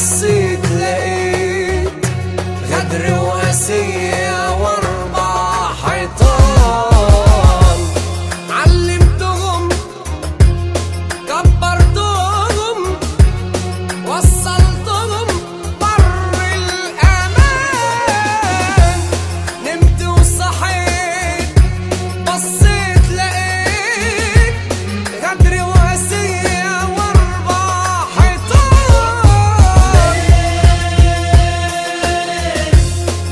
بصيت لقيت غدر وقاسية واربع حيطان. علمتهم كبرتهم وصلتهم بر الأمان. نمت وصحيت بصيت لقيت غدر وقاسية واربع حيطان.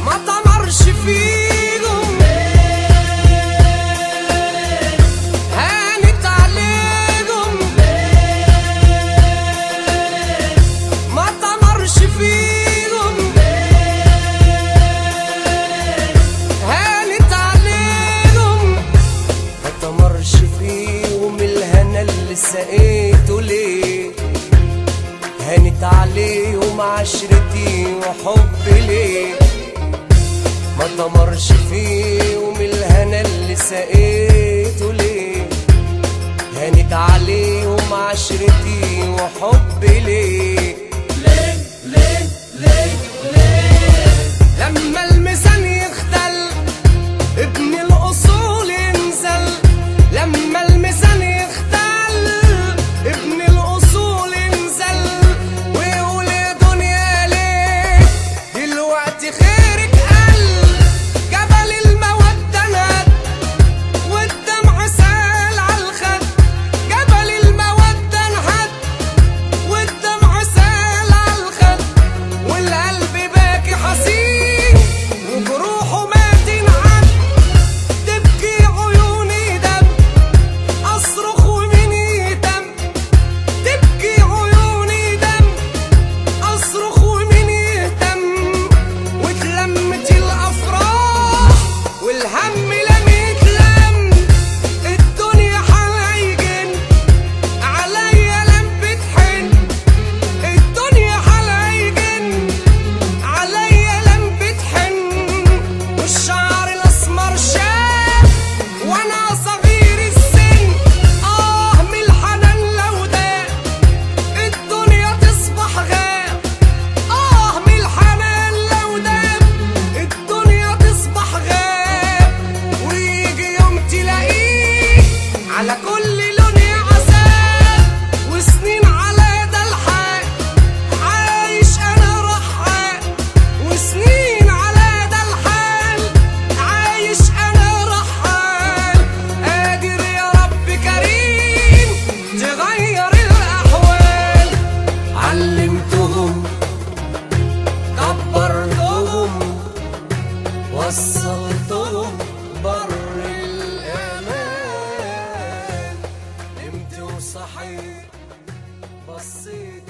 ما طمرش فيهم هانت عليهم. ما طمرش فيهم هانت عليهم. ما طمرش فيهم الهنا اللي سقيته ليه. هانت عليهم عشرتي وحبي ليه. ما طمرش فيهم الهنا اللي سقيته ليه. هانت عليهم عشرتي وحبي ليه. لما الميزان يختل ابن الأصول ينزل. لما الميزان يختل ابن الأصول ينزل ويقول يا دنيا ليه دلوقتي خيرك قل. جبل المودة نهد والدمع سال عالخد. جبل المودة نهد والدمع سال عالخد. والقلب باكي حزين وجروحه ما تنعد. تبكي عيوني دم أصرخ ومين يهتم. تبكي عيوني دم أصرخ ومين يهتم. واتلمت الأفراح والهم لم يتلم. الدنيا حلايجن عليا لم بتحن. الدنيا حلايجن عليا لم بتحن. والشعر الأسمر شاب وأنا صغير السن. من الحنان لو داق الدنيا تصبح غاب. من الحنان لو داق الدنيا تصبح غاب. ويجي يوم تلاقيه على كل لون عذاب. وسنين على ده الحال عايش أنا رحال. وسنين على ده الحال عايش أنا رحال. قادر يا رب كريم تغير الأحوال. علمتهم كبرتهم وصلتهم بر الأمان. نمت وصحيت بصيت